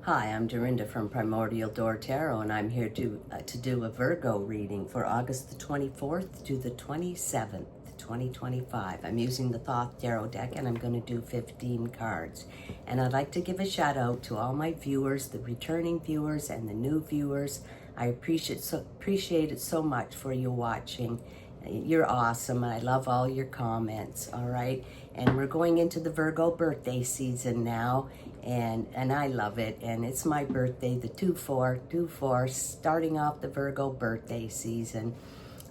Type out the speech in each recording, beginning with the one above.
Hi, I'm Dorinda from PrimordialDor Tarot, and I'm here to do a Virgo reading for August the 24th to the 27th, 2025. I'm using the Thoth Tarot deck, and I'm going to do 15 cards. And I'd like to give a shout out to all my viewers, the returning viewers and the new viewers. I appreciate it so much for you watching. You're awesome. I love all your comments, all right? And we're going into the Virgo birthday season now, and I love it. And it's my birthday, the 2/4, starting off the Virgo birthday season.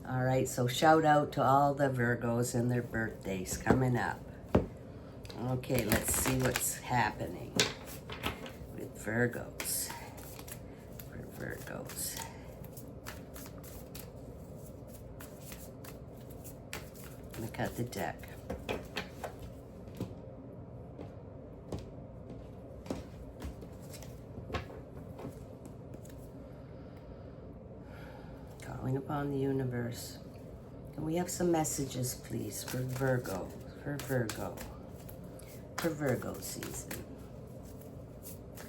All right, so shout out to all the Virgos and their birthdays coming up. Okay, let's see what's happening with Virgos. For Virgos. I'm gonna cut the deck. Calling upon the universe. Can we have some messages, please, for Virgo, for Virgo season.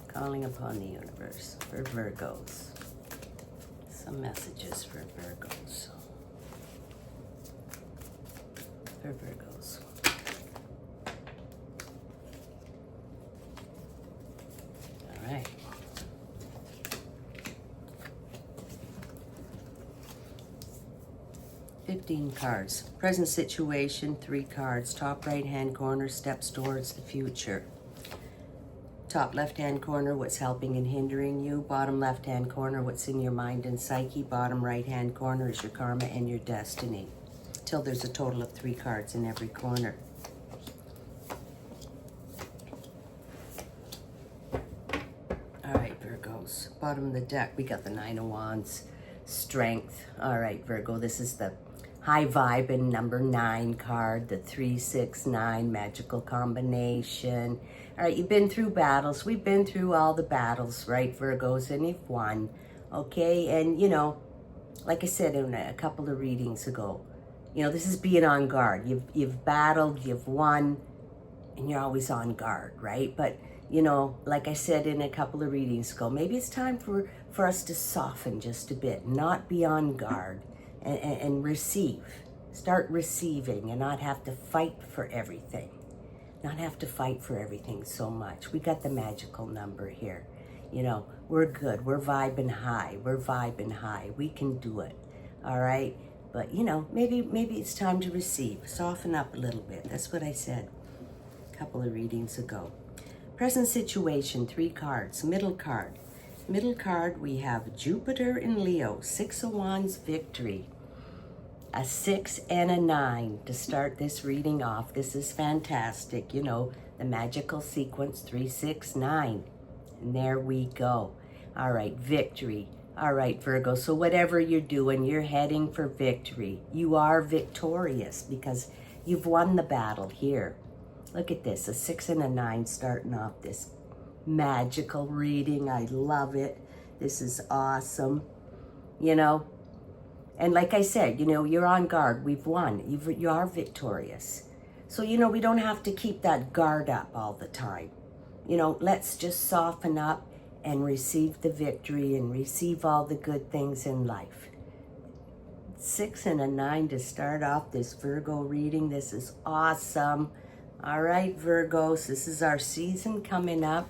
Calling upon the universe for Virgos. Some messages for Virgos. For Virgos. All right. $15 cards. Present situation, 3 cards. Top right-hand corner, steps towards the future. Top left-hand corner, what's helping and hindering you. Bottom left-hand corner, what's in your mind and psyche. Bottom right-hand corner is your karma and your destiny. Till there's a total of 3 cards in every corner. All right, Virgos. Bottom of the deck, we got the 9 of Wands. Strength. All right, Virgo, this is the high vibe and number 9 card, the 3-6-9 magical combination. All right, you've been through battles. We've been through all the battles, right, Virgos, and you've won, okay? And, you know, like I said in a couple of readings ago, you know, this is being on guard. You've battled, you've won, and you're always on guard, right? But, you know, like I said in a couple of readings ago, maybe it's time for us to soften just a bit, not be on guard, and receive. Start receiving and not have to fight for everything. Not have to fight for everything so much. We got the magical number here. You know, we're good. We're vibing high. We're vibing high. We can do it. All right? But, you know, maybe it's time to receive. Soften up a little bit. That's what I said a couple of readings ago. Present situation, 3 cards. Middle card. Middle card, we have Jupiter in Leo. 6 of Wands, victory. A 6 and a 9 to start this reading off. This is fantastic. You know, the magical sequence, 3-6-9. And there we go. All right, victory. All right, Virgo, so whatever you're doing, you're heading for victory. You are victorious because you've won the battle here. Look at this, a 6 and a 9 starting off this magical reading. I love it. This is awesome. You know, and like I said, you know, you're on guard. We've won. You are victorious. So, you know, we don't have to keep that guard up all the time. You know, let's just soften up and receive the victory and receive all the good things in life. 6 and a 9 to start off this Virgo reading. This is awesome. All right, Virgos, this is our season coming up.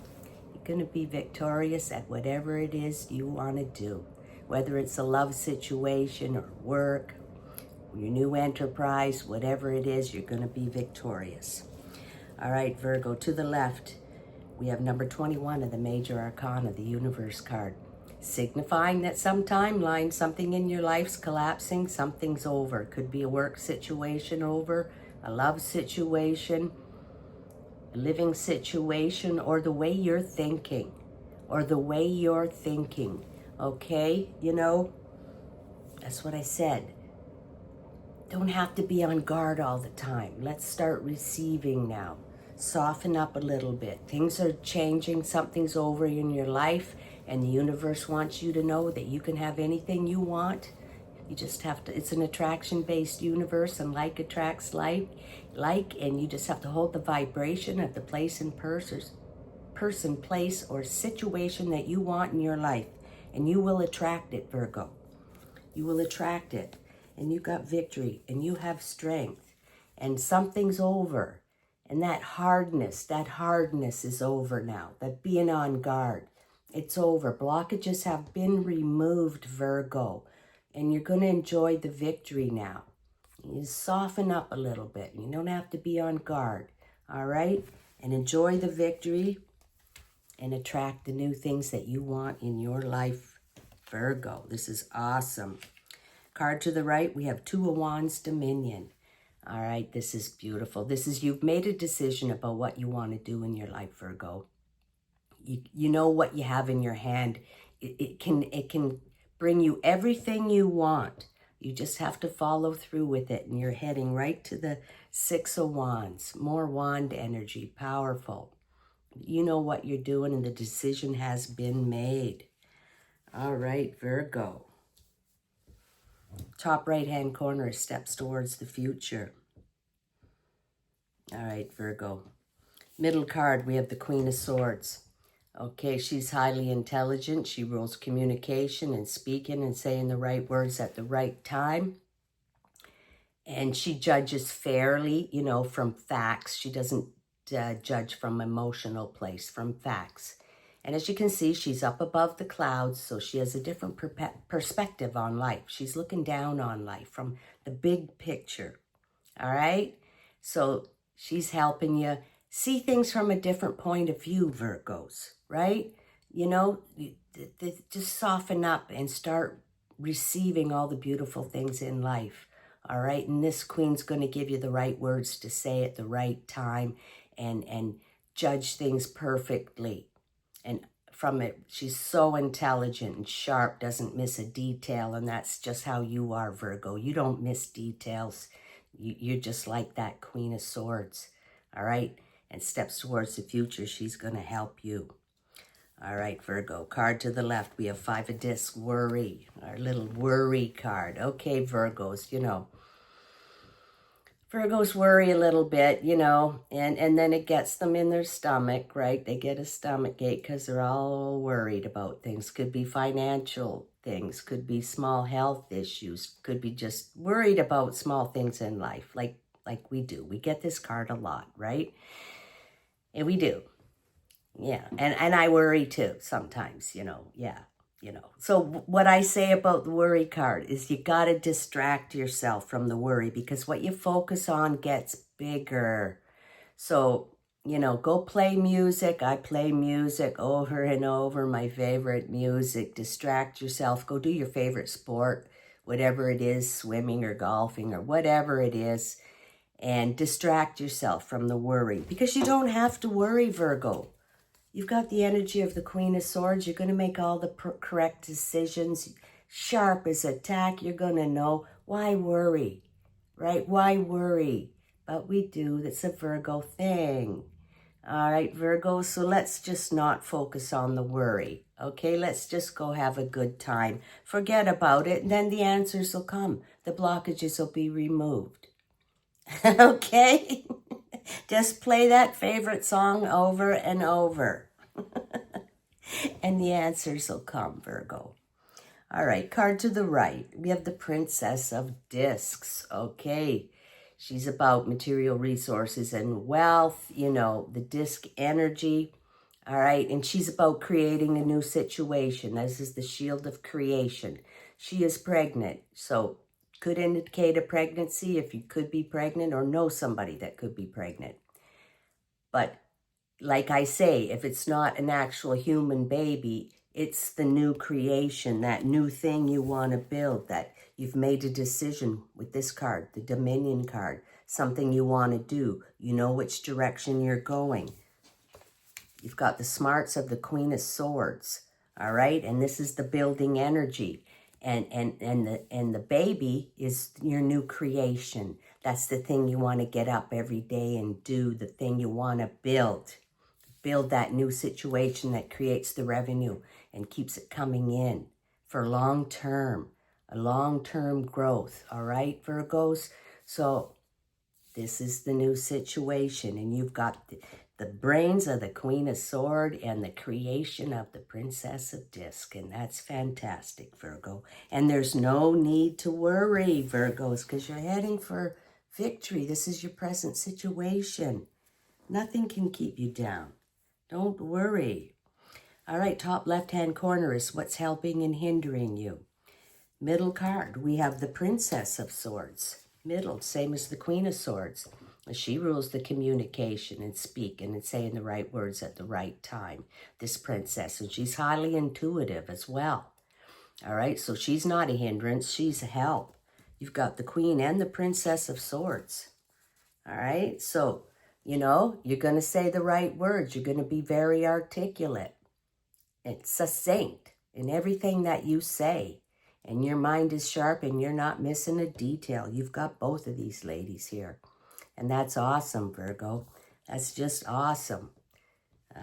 You're going to be victorious at whatever it is you want to do. Whether it's a love situation or work, your new enterprise, whatever it is, you're going to be victorious. All right, Virgo, to the left, we have number 21 of the Major Arcana, the Universe card, signifying that some timeline, something in your life's collapsing, something's over. Could be a work situation over, a love situation, a living situation, or the way you're thinking, okay? You know, that's what I said. Don't have to be on guard all the time. Let's start receiving now. Soften up a little bit. Things are changing. Something's over in your life, and the universe wants you to know that you can have anything you want. You just have to, it's an attraction-based universe, and like attracts like, and you just have to hold the vibration of the place and person, place, or situation that you want in your life, and you will attract it, Virgo. You will attract it, and you got victory, and you have strength, and something's over, and that hardness is over now, that being on guard, it's over. Blockages have been removed, Virgo, and you're going to enjoy the victory now. You soften up a little bit. You don't have to be on guard, all right? And enjoy the victory and attract the new things that you want in your life, Virgo. This is awesome. Card to the right, we have Two of Wands, Dominion. All right, this is beautiful. This is, you've made a decision about what you want to do in your life, Virgo. You know what you have in your hand. It can bring you everything you want. You just have to follow through with it, and you're heading right to the Six of Wands. More wand energy, powerful. You know what you're doing, and the decision has been made. All right, Virgo. Top right-hand corner is steps towards the future. All right, Virgo. Middle card, we have the Queen of Swords. Okay, she's highly intelligent. She rules communication and speaking and saying the right words at the right time. And she judges fairly, you know, from facts. She doesn't judge from emotional place, from facts. And as you can see, she's up above the clouds, so she has a different perspective on life. She's looking down on life from the big picture, all right? So she's helping you see things from a different point of view, Virgos, right? You know, just soften up and start receiving all the beautiful things in life, all right? And this queen's going to give you the right words to say at the right time and judge things perfectly. And from it, she's so intelligent and sharp, doesn't miss a detail, and that's just how you are, Virgo. You don't miss details. You're just like that Queen of Swords, all right? And steps towards the future, she's going to help you. All right, Virgo, card to the left, we have Five of Discs, worry, our little worry card. Okay, Virgos, you know, Virgos worry a little bit, you know, and then it gets them in their stomach, right? They get a stomach ache because they're all worried about things. Could be financial things, could be small health issues, could be just worried about small things in life, like we do. We get this card a lot, right? And we do. Yeah, and I worry too sometimes, you know, yeah. You know, so what I say about the worry card is you got to distract yourself from the worry, because what you focus on gets bigger. So, you know, go play music. I play music over and over, my favorite music. Distract yourself. Go do your favorite sport, whatever it is, swimming or golfing or whatever it is, and distract yourself from the worry, because you don't have to worry, Virgo. You've got the energy of the Queen of Swords. You're going to make all the correct decisions. Sharp as a tack. You're going to know. Why worry, right? Why worry? But we do. That's a Virgo thing. All right, Virgo. So let's just not focus on the worry. Okay, let's just go have a good time. Forget about it. And then the answers will come. The blockages will be removed. Okay? Just play that favorite song over and over. And the answers will come, Virgo. All right, card to the right. We have the Princess of Discs. Okay. She's about material resources and wealth, you know, the disc energy. All right. And she's about creating a new situation. This is the shield of creation. She is pregnant. So could indicate a pregnancy if you could be pregnant or know somebody that could be pregnant. But like I say, if it's not an actual human baby, it's the new creation, that new thing you want to build, that you've made a decision with this card, the Dominion card, something you want to do. You know which direction you're going. You've got the smarts of the Queen of Swords, all right? And this is the building energy. And the baby is your new creation. That's the thing you want to get up every day and do, the thing you want to build. Build that new situation that creates the revenue and keeps it coming in for long-term, a long-term growth, all right, Virgos? So this is the new situation, and you've got the brains of the Queen of Swords and the creation of the Princess of Disc. And that's fantastic, Virgo. And there's no need to worry, Virgos, because you're heading for victory. This is your present situation. Nothing can keep you down. Don't worry. All right, top left-hand corner is what's helping and hindering you. Middle card, we have the Princess of Swords. Middle, same as the Queen of Swords. She rules the communication and speaking and saying the right words at the right time, this princess. And she's highly intuitive as well. All right, so she's not a hindrance. She's a help. You've got the Queen and the Princess of Swords. All right, so, you know, you're going to say the right words. You're going to be very articulate and succinct in everything that you say. And your mind is sharp and you're not missing a detail. You've got both of these ladies here. And that's awesome, Virgo. That's just awesome.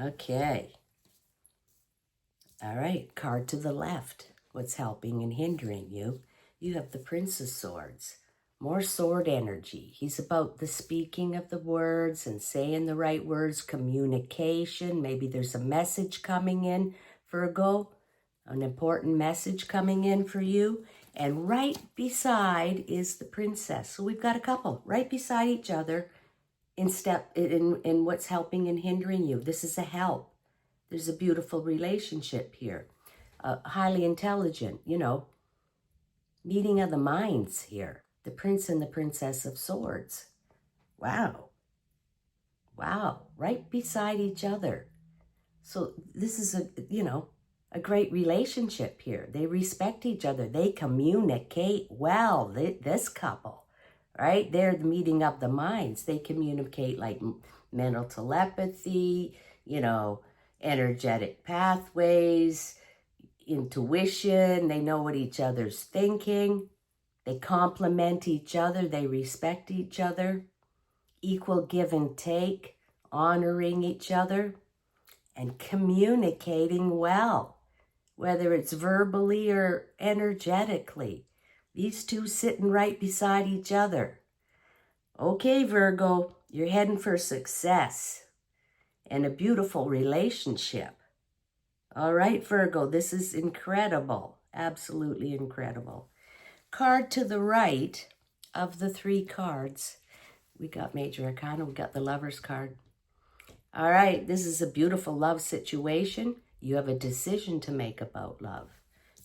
Okay. All right, card to the left. What's helping and hindering you? You have the Prince of Swords. More sword energy. He's about the speaking of the words and saying the right words, communication. Maybe there's a message coming in, Virgo. An important message coming in for you. And right beside is the princess. So we've got a couple right beside each other in what's helping and hindering you. This is a help. There's a beautiful relationship here. Highly intelligent, you know. Meeting of the minds here. The Prince and the Princess of Swords. Wow. Wow. Right beside each other. So this is a great relationship here. They respect each other. They communicate well, this couple, right? They're the meeting of the minds. They communicate like mental telepathy, you know, energetic pathways, intuition. They know what each other's thinking. They complement each other. They respect each other. Equal give and take, honoring each other, and communicating well, whether it's verbally or energetically. These two sitting right beside each other. Okay, Virgo, you're heading for success and a beautiful relationship. All right, Virgo, this is incredible. Absolutely incredible. Card to the right of the three cards. We got Major Arcana. We got the Lover's card. All right, this is a beautiful love situation. You have a decision to make about love.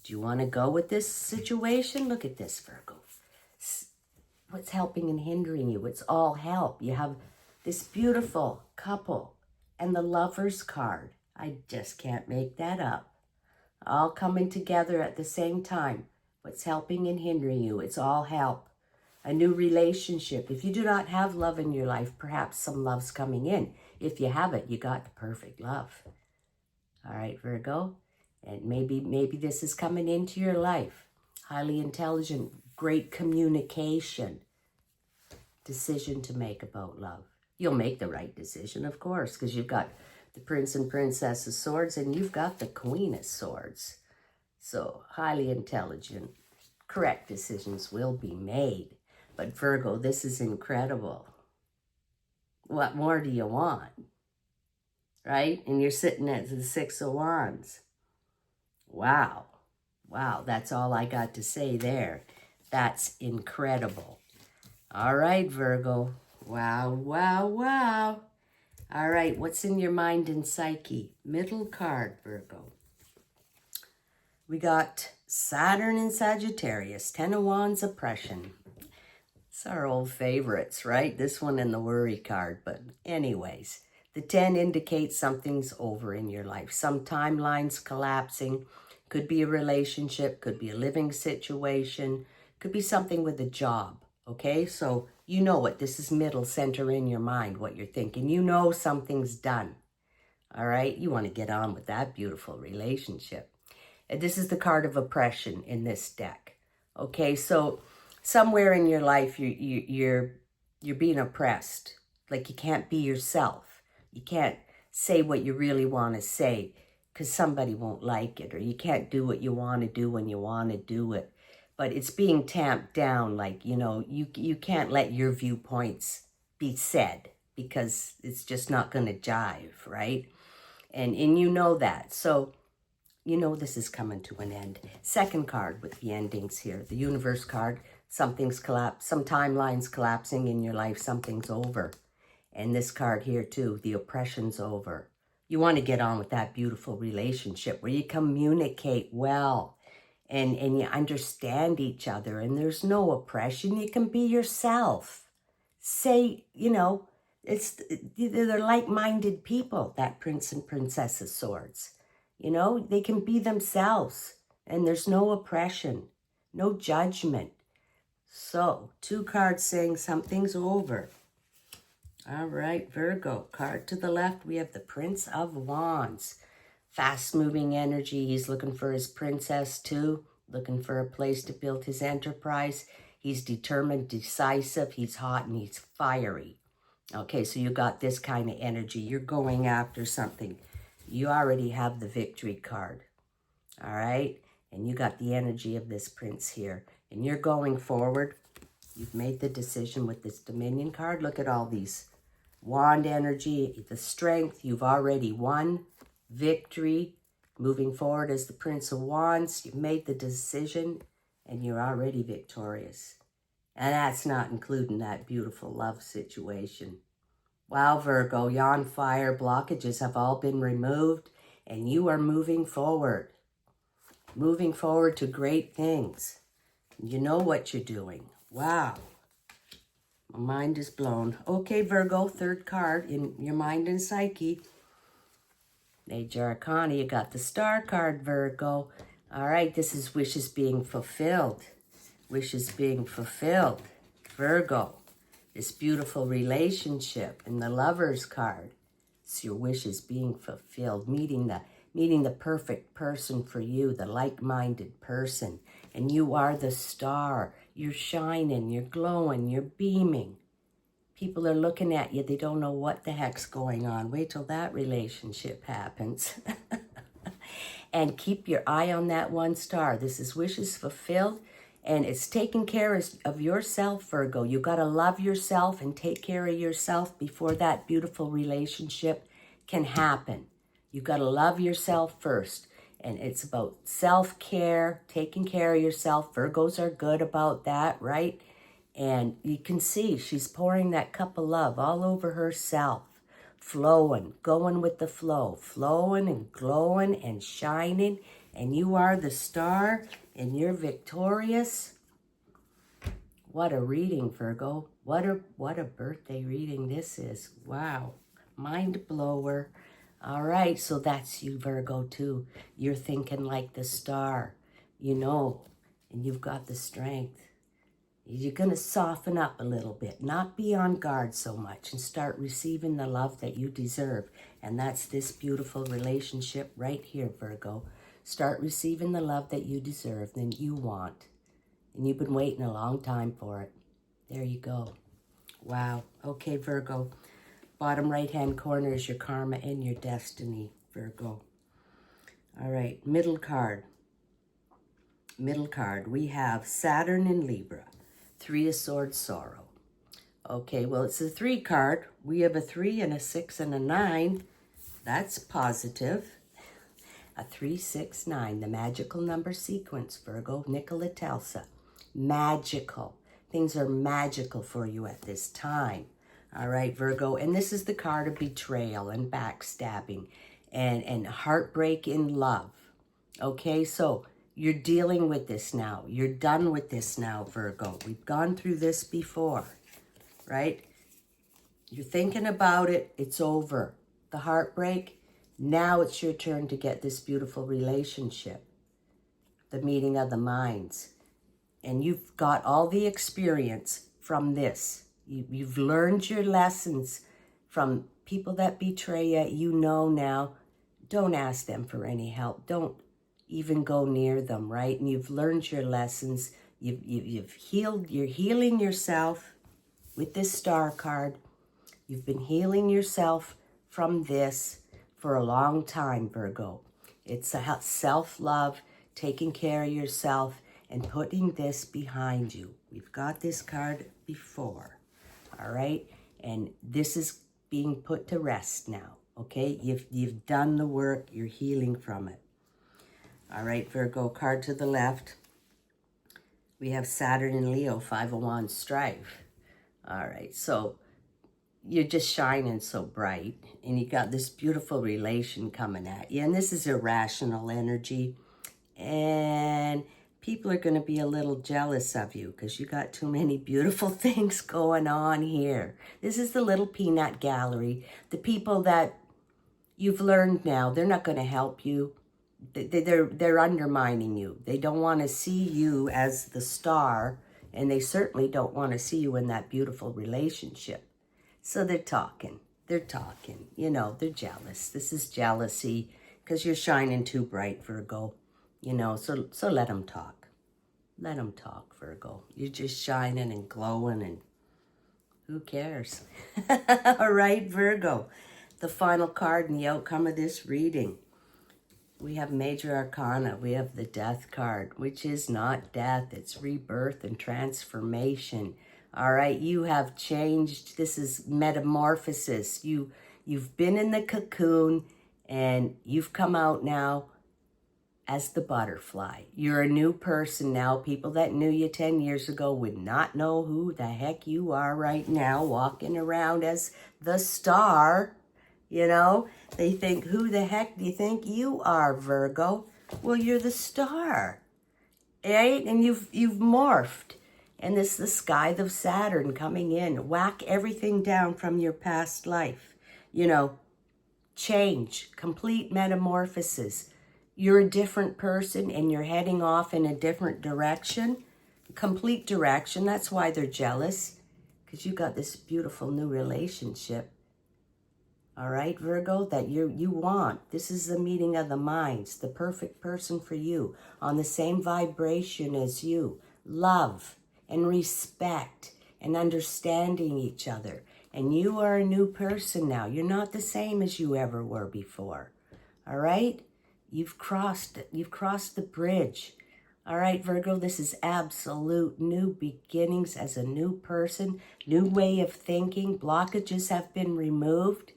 Do you want to go with this situation? Look at this, Virgo. What's helping and hindering you? It's all help. You have this beautiful couple and the Lover's card. I just can't make that up. All coming together at the same time. What's helping and hindering you? It's all help. A new relationship. If you do not have love in your life, perhaps some love's coming in. If you have it, you got the perfect love. All right, Virgo. And maybe this is coming into your life. Highly intelligent, great communication. Decision to make about love. You'll make the right decision, of course, because you've got the Prince and Princess of Swords and you've got the Queen of Swords. So, highly intelligent, correct decisions will be made. But Virgo, this is incredible. What more do you want? Right? And you're sitting at the Six of Wands. Wow. Wow, that's all I got to say there. That's incredible. All right, Virgo. Wow, wow, wow. All right, what's in your mind and psyche? Middle card, Virgo. We got Saturn and Sagittarius, Ten of Wands, oppression. It's our old favorites, right? This one and the worry card. But anyways, the 10 indicates something's over in your life. Some timeline's collapsing. Could be a relationship, could be a living situation, could be something with a job, okay? So you know what, this is middle center in your mind, what you're thinking. You know something's done, all right? You want to get on with that beautiful relationship. And this is the card of oppression in this deck, okay? So somewhere in your life, you're being oppressed. Like you can't be yourself. You can't say what you really want to say because somebody won't like it, or you can't do what you want to do when you want to do it. But it's being tamped down, like, you know, you can't let your viewpoints be said, because it's just not going to jive, right? And you know that. So you know this is coming to an end. Second card with the endings here. The universe card. Something's collapsed. Some timeline's collapsing in your life. Something's over. And this card here too. The oppression's over. You want to get on with that beautiful relationship where you communicate well. And you understand each other. And there's no oppression. You can be yourself. Say, you know, they're like-minded people, that Prince and Princess of Swords. You know, they can be themselves, and there's no oppression, no judgment. So, 2 cards saying something's over. All right, Virgo. Card to the left, we have the Prince of Wands. Fast-moving energy. He's looking for his princess, too. Looking for a place to build his enterprise. He's determined, decisive. He's hot, and he's fiery. Okay, so you got this kind of energy. You're going after something. You already have the victory card, all right? And you got the energy of this prince here. And you're going forward. You've made the decision with this Dominion card. Look at all these wand energy, the strength. You've already won. Victory. Moving forward as the Prince of Wands. You've made the decision, and you're already victorious. And that's not including that beautiful love situation. Wow, Virgo, you're on fire. Blockages have all been removed, and you are moving forward. Moving forward to great things. You know what you're doing. Wow. My mind is blown. Okay, Virgo, 3rd card in your mind and psyche. Major Arcana, you got the Star card, Virgo. All right, this is wishes being fulfilled. Wishes being fulfilled. Virgo. This beautiful relationship in the Lovers card. It's your wishes being fulfilled. Meeting the perfect person for you, the like-minded person. And you are the star. You're shining, you're glowing, you're beaming. People are looking at you. They don't know what the heck's going on. Wait till that relationship happens. And keep your eye on that one star. This is wishes fulfilled. And it's taking care of yourself, Virgo. You got to love yourself and take care of yourself before that beautiful relationship can happen. You got to love yourself first. And it's about self-care, taking care of yourself. Virgos are good about that, right? And you can see she's pouring that cup of love all over herself. Flowing, going with the flow. Flowing and glowing and shining. And you are the star. And you're victorious. What a reading, Virgo. What a birthday reading this is. Wow. Mind blower. All right, so that's you, Virgo, too. You're thinking like the star, you know, and you've got the strength. You're going to soften up a little bit, not be on guard so much, and start receiving the love that you deserve. And that's this beautiful relationship right here, Virgo. Start receiving the love that you deserve, that you want. And you've been waiting a long time for it. There you go. Wow. Okay, Virgo. Bottom right-hand corner is your karma and your destiny, Virgo. All right, middle card. Middle card, we have Saturn in Libra. 3 of Swords, sorrow. Okay, well, it's a 3 card. We have a 3 and a 6 and a 9. That's positive. A 3, 6, 9, the magical number sequence, Virgo, Nikola Tesla. Magical. Things are magical for you at this time. All right, Virgo. And this is the card of betrayal and backstabbing and heartbreak in love. Okay, so you're dealing with this now. You're done with this now, Virgo. We've gone through this before, right? You're thinking about it. It's over. The heartbreak. Now it's your turn to get this beautiful relationship. The meeting of the minds. And you've got all the experience from this. You've learned your lessons from people that betray you. You know now. Don't ask them for any help. Don't even go near them, right? And you've learned your lessons. You've healed. You're healing yourself with this star card. You've been healing yourself from this for a long time, Virgo. It's a self-love, taking care of yourself, and putting this behind you. We've got this card before, all right? And this is being put to rest now, okay? You've done the work. You're healing from it. All right, Virgo, card to the left. We have Saturn and Leo, Five of Wands, strife. All right, so you're just shining so bright, and you got this beautiful relation coming at you, and this is irrational energy, and people are going to be a little jealous of you because you got too many beautiful things going on here. This is the little peanut gallery. The people that you've learned now, they're not going to help you. They're undermining you. They don't want to see you as the star, and they certainly don't want to see you in that beautiful relationship. So they're talking, you know, they're jealous. This is jealousy because you're shining too bright, Virgo, you know, so let them talk. Let them talk, Virgo. You're just shining and glowing, and who cares? All right, Virgo, the final card and the outcome of this reading. We have Major Arcana. We have the Death card, which is not death. It's rebirth and transformation. All right, you have changed. This is metamorphosis. You've been in the cocoon, and you've come out now as the butterfly. You're a new person now. People that knew you 10 years ago would not know who the heck you are right now, walking around as the star. You know, they think, who the heck do you think you are, Virgo? Well, you're the star, right? And you've morphed. And this is the scythe of Saturn coming in. Whack everything down from your past life. You know, change, complete metamorphosis. You're a different person, and you're heading off in a different direction. Complete direction. That's why they're jealous, because you got this beautiful new relationship. All right, Virgo, that you want. This is the meeting of the minds, the perfect person for you, on the same vibration as you. Love and respect and understanding each other. And you are a new person now. You're not the same as you ever were before. All right? You've crossed the bridge. All right, Virgo, this is absolute new beginnings as a new person, new way of thinking. Blockages have been removed.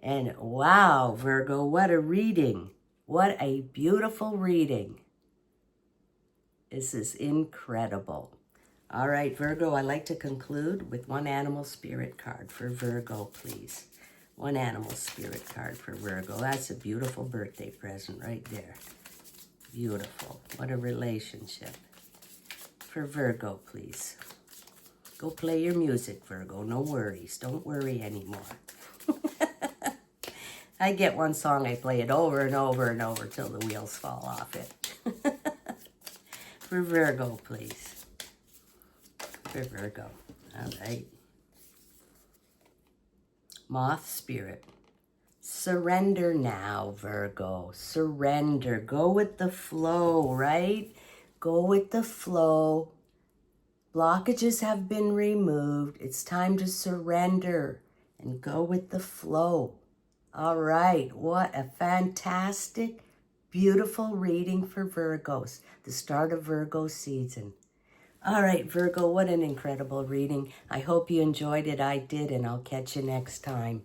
And wow, Virgo, what a reading. What a beautiful reading. This is incredible. All right, Virgo, I'd like to conclude with one animal spirit card for Virgo, please. One animal spirit card for Virgo. That's a beautiful birthday present right there. Beautiful. What a relationship. For Virgo, please. Go play your music, Virgo. No worries. Don't worry anymore. I get one song, I play it over and over and over till the wheels fall off it. For Virgo, please. For Virgo. All right. Moth spirit. Surrender now, Virgo. Surrender. Go with the flow, right? Go with the flow. Blockages have been removed. It's time to surrender and go with the flow. All right, what a fantastic, beautiful reading for Virgos, the start of Virgo season. All right, Virgo, what an incredible reading. I hope you enjoyed it. I did, and I'll catch you next time.